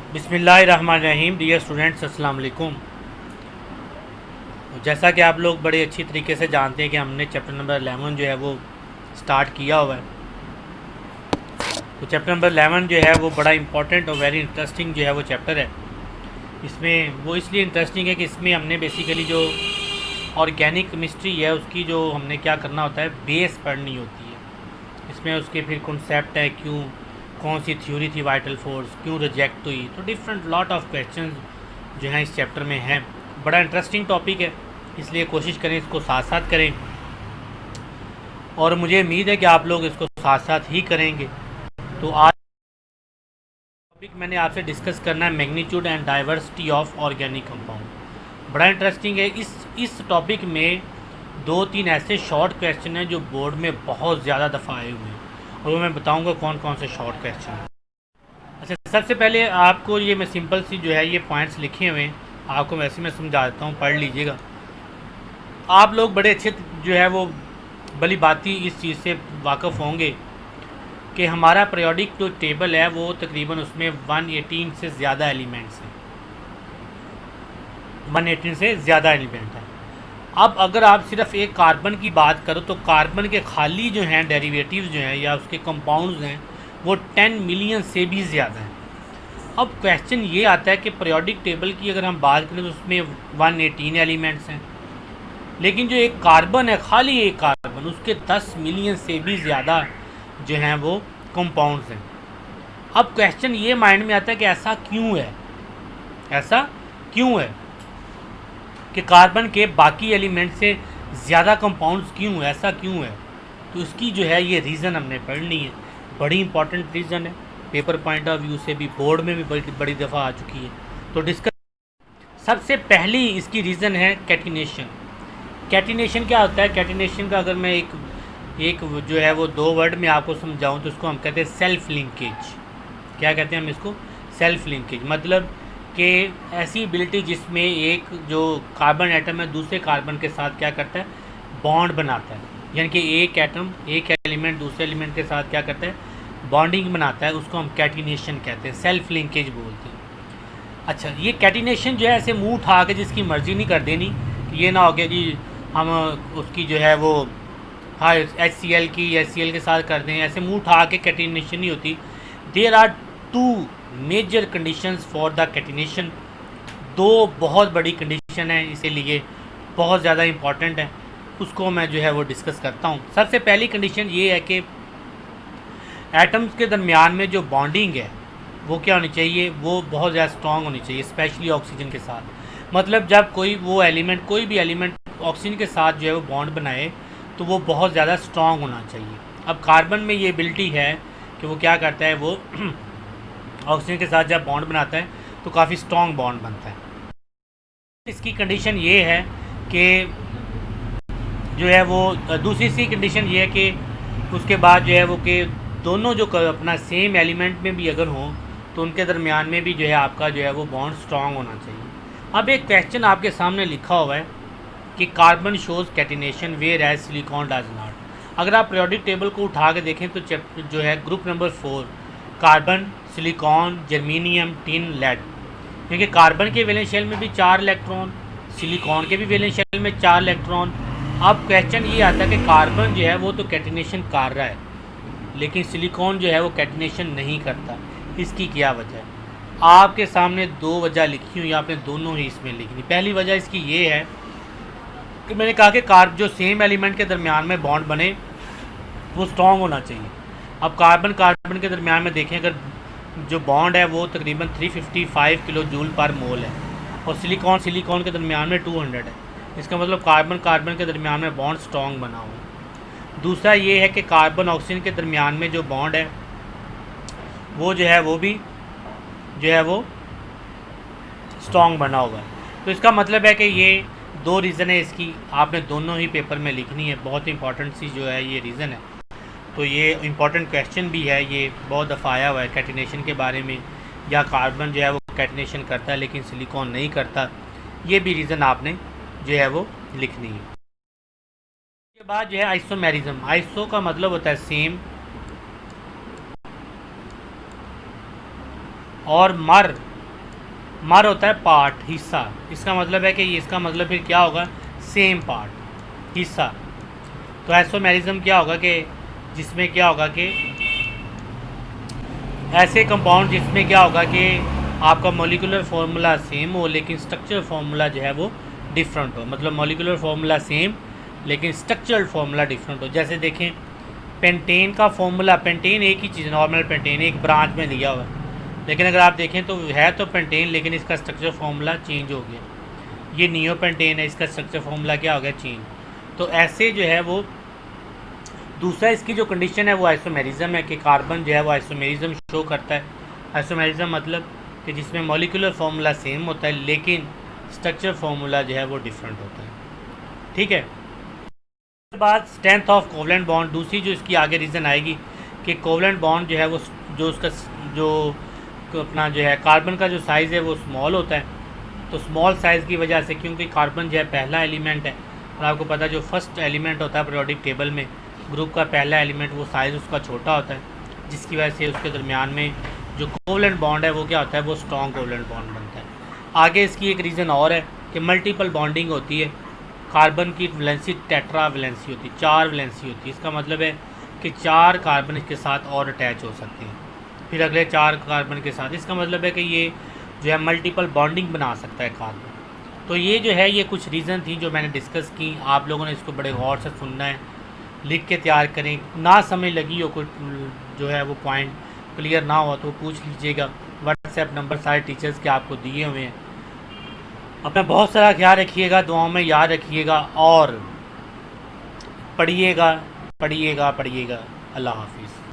बिस्मिल्लाहिर्रहमानिर्रहीम। Dear students, अस्सलाम वालेकुम। जैसा कि आप लोग बड़े अच्छी तरीके से जानते हैं कि हमने चैप्टर नंबर 11 जो है वो स्टार्ट किया हुआ है। तो चैप्टर नंबर 11 जो है वो बड़ा इंपॉर्टेंट और वेरी इंटरेस्टिंग जो है वो चैप्टर है। इसमें वो इसलिए इंटरेस्टिंग है कि इसमें हमने बेसिकली जो ऑर्गेनिक केमिस्ट्री है उसकी जो हमने क्या करना होता है, बेस पढ़नी होती है। इसमें उसके फिर कॉन्सेप्ट है, क्यों कौन सी थ्योरी थी वाइटल फोर्स, क्यों रिजेक्ट हुई, तो डिफरेंट लॉट ऑफ क्वेश्चन जो हैं इस चैप्टर में हैं। बड़ा इंटरेस्टिंग टॉपिक है, इसलिए कोशिश करें इसको साथ साथ करें और मुझे उम्मीद है कि आप लोग इसको साथ साथ ही करेंगे। तो आज टॉपिक मैंने आपसे डिस्कस करना है magnitude and diversity of organic compound. बड़ा इंटरेस्टिंग है। इस टॉपिक में 2-3 ऐसे शॉर्ट क्वेश्चन हैं जो बोर्ड में बहुत ज़्यादा दफ़ा आए हुए हैं और वो मैं बताऊंगा कौन कौन से शॉर्ट क्वेश्चन हैं। अच्छा, सबसे पहले आपको ये मैं सिंपल सी जो है ये पॉइंट्स लिखे हुए हैं, आपको वैसे मैं समझा देता हूँ, पढ़ लीजिएगा। आप लोग बड़े अच्छे जो है वो भली बाती इस चीज़ से वाकिफ़ होंगे कि हमारा पीरियोडिक जो टेबल है वो तकरीबन उसमें 118 से ज़्यादा एलिमेंट्स हैं, 118 से ज़्यादा एलिमेंट है। अब अगर आप सिर्फ एक कार्बन की बात करो तो कार्बन के खाली जो हैं डेरिवेटिव्स जो हैं या उसके कंपाउंड्स हैं वो 10 मिलियन से भी ज़्यादा हैं। अब क्वेश्चन ये आता है कि पीरियोडिक टेबल की अगर हम बात करें तो उसमें 118 एलिमेंट्स हैं, लेकिन जो एक कार्बन है, खाली एक कार्बन, उसके 10 मिलियन से भी ज़्यादा जो हैं वो कंपाउंड्स हैं। अब क्वेश्चन ये माइंड में आता है कि ऐसा क्यों है, ऐसा क्यों है कि कार्बन के बाकी एलिमेंट से ज़्यादा कंपाउंड्स क्यों है, ऐसा क्यों है। तो उसकी जो है ये रीज़न हमने पढ़नी है। बड़ी इंपॉर्टेंट रीज़न है, पेपर पॉइंट ऑफ व्यू से भी, बोर्ड में भी बड़ी दफ़ा आ चुकी है। तो डिस्कस सबसे पहली इसकी रीज़न है कैटिनेशन। कैटिनेशन क्या होता है? कैटिनेशन का अगर मैं एक जो है वो 2 वर्ड में आपको समझाऊं तो उसको हम कहते हैं सेल्फ लिंकेज। क्या कहते हैं हम इसको? Self linkage. मतलब कि ऐसी एबिलिटी जिसमें एक जो कार्बन एटम है दूसरे कार्बन के साथ क्या करता है, बॉन्ड बनाता है। यानी कि एक एटम, एक एलिमेंट दूसरे एलिमेंट के साथ क्या करता है, बॉन्डिंग बनाता है। उसको हम कैटिनेशन कहते हैं, सेल्फ लिंकेज बोलते हैं। अच्छा, ये कैटिनेशन जो है ऐसे मुंह उठा के जिसकी मर्ज़ी नहीं कर देनी, ये ना हो गया जी हम उसकी जो है वो हाँ HCl की HCl के साथ कर दें, ऐसे मुंह उठा के कैटिनेशन नहीं होती। There are 2 major conditions for the catenation. 2 बहुत बड़ी कंडीशन है, इसीलिए बहुत ज़्यादा इम्पॉर्टेंट है। उसको मैं जो है वो डिस्कस करता हूँ। सबसे पहली कंडीशन ये है कि एटम्स के दरमियान में जो बॉन्डिंग है वो क्या होनी चाहिए, वो बहुत ज़्यादा स्ट्रॉन्ग होनी चाहिए, स्पेशली ऑक्सीजन के साथ। मतलब जब कोई भी एलिमेंट ऑक्सीजन के साथ जो है वो बॉन्ड बनाए तो वो बहुत ज़्यादा स्ट्रॉन्ग होना चाहिए। अब कार्बन में ये एबिलिटी है कि वो क्या करता है, वो ऑक्सीजन के साथ जब बॉन्ड बनाता है तो काफ़ी स्ट्रॉन्ग बॉन्ड बनता है। इसकी कंडीशन ये है कि जो है वो दूसरी सी कंडीशन ये है कि उसके बाद जो है वो कि दोनों जो अपना सेम एलिमेंट में भी अगर हों तो उनके दरमियान में भी जो है आपका जो है वो बॉन्ड स्ट्रॉन्ग होना चाहिए। अब एक क्वेश्चन आपके सामने लिखा हुआ है कि carbon shows catenation whereas silicon does not. अगर आप पीरियोडिक टेबल को उठा के देखें तो जो है group number 4 carbon, silicon, germanium, tin, lead, क्योंकि कार्बन के वैलेंस शेल में भी 4 इलेक्ट्रॉन, सिलिकॉन के भी वैलेंस शेल में 4 इलेक्ट्रॉन। अब क्वेश्चन ये आता है कि कार्बन जो है वो तो कैटिनेशन कर रहा है लेकिन सिलिकॉन जो है वो कैटिनेशन नहीं करता। इसकी क्या वजह है? आपके सामने 2 वजह लिखी हुई, आपने दोनों ही इसमें लिखनी। पहली वजह इसकी ये है कि मैंने कहा कि जो सेम एलिमेंट के दरमियान में बॉन्ड बने वो स्ट्रॉन्ग होना चाहिए। अब कार्बन के दरमियान में देखें, अगर जो बॉन्ड है वो तकरीबन 355 किलो जूल पर मोल है और सिलिकॉन के दरमियान में 200 है। इसका मतलब कार्बन के दरमियान में बॉन्ड स्ट्रॉन्ग बना हुआ है। दूसरा ये है कि कार्बन ऑक्सीजन के दरमियान में जो बॉन्ड है वो जो है वो भी जो है वो स्ट्रॉन्ग बना हुआ है। तो इसका मतलब है कि ये 2 रीज़न है इसकी, आपने दोनों ही पेपर में लिखनी है। बहुत इंपॉर्टेंट सी जो है ये रीज़न है। तो ये इंपॉर्टेंट क्वेश्चन भी है, ये बहुत दफ़ा आया हुआ है कैटिनेशन के बारे में, या कार्बन जो है वो कैटिनेशन करता है लेकिन सिलिकॉन नहीं करता। ये भी रीज़न आपने जो है वो लिखनी है। उसके बाद जो है आइसोमेरिज्म। आइसो का मतलब होता है सेम, और मर मर होता है पार्ट, हिस्सा। इसका मतलब है कि इसका मतलब फिर क्या होगा, सेम पार्ट, हिस्सा। तो आइसोमेरिज्म क्या होगा कि जिसमें क्या होगा कि ऐसे कंपाउंड जिसमें क्या होगा कि आपका मॉलिक्यूलर फार्मूला सेम हो लेकिन स्ट्रक्चर फार्मूला जो है वो डिफरेंट हो। मतलब मॉलिक्यूलर फार्मूला सेम लेकिन स्ट्रक्चरल फार्मूला डिफरेंट हो। जैसे देखें पेंटेन का फार्मूला, पेंटेन एक ही चीज़, नॉर्मल पेंटेन एक ब्रांच में लिया हुआ है, लेकिन अगर आप देखें तो है तो पेंटेन लेकिन इसका स्ट्रक्चर फार्मूला चेंज हो गया। ये नियो पेंटेन है, इसका स्ट्रक्चर फार्मूला क्या हो गया, चेंज। तो ऐसे जो है वो दूसरा इसकी जो कंडीशन है वो आइसोमेरिज्म है कि कार्बन जो है वो आइसोमेरिज्म शो करता है। आइसोमेरिज्म मतलब कि जिसमें मॉलिक्यूलर फार्मूला सेम होता है लेकिन स्ट्रक्चर फार्मूला जो है वो डिफरेंट होता है। ठीक है। उसके बाद स्ट्रेंथ ऑफ कोवलेंट बॉन्ड, दूसरी जो इसकी आगे रीज़न आएगी कि कोवलेंट बॉन्ड जो है वो जो उसका जो अपना जो है कार्बन का जो साइज़ है वो स्मॉल होता है। तो स्मॉल साइज़ की वजह से, क्योंकि कार्बन जो है पहला एलिमेंट है और आपको पता है जो फर्स्ट एलिमेंट होता है पीरियोडिक टेबल में ग्रुप का पहला एलिमेंट, वो साइज़ उसका छोटा होता है, जिसकी वजह से उसके दरमियान में जो कोवलेंट बॉन्ड है वो क्या होता है, वो स्ट्रॉन्ग कोवलेंट बॉन्ड बनता है। आगे इसकी एक रीज़न और है कि मल्टीपल बॉन्डिंग होती है। कार्बन की वैलेंसी टेट्रा वैलेंसी होती है, 4 वैलेंसी होती है। इसका मतलब है कि 4 कार्बन इसके साथ और अटैच हो सकते हैं, फिर अगले 4 कार्बन के साथ। इसका मतलब है कि ये जो है मल्टीपल बॉन्डिंग बना सकता है कार्बन। तो ये जो है ये कुछ रीज़न थी जो मैंने डिस्कस की। आप लोगों ने इसको बड़े गौर से सुनना है, लिख के तैयार करें। ना समझ लगी हो, कोई जो है वो पॉइंट क्लियर ना हो तो पूछ लीजिएगा। व्हाट्सएप नंबर सारे टीचर्स के आपको दिए हुए हैं। अपना बहुत सारा ख्याल रखिएगा, दुआओं में याद रखिएगा और पढ़िएगा पढ़िएगा पढ़िएगा। अल्लाह हाफिज़।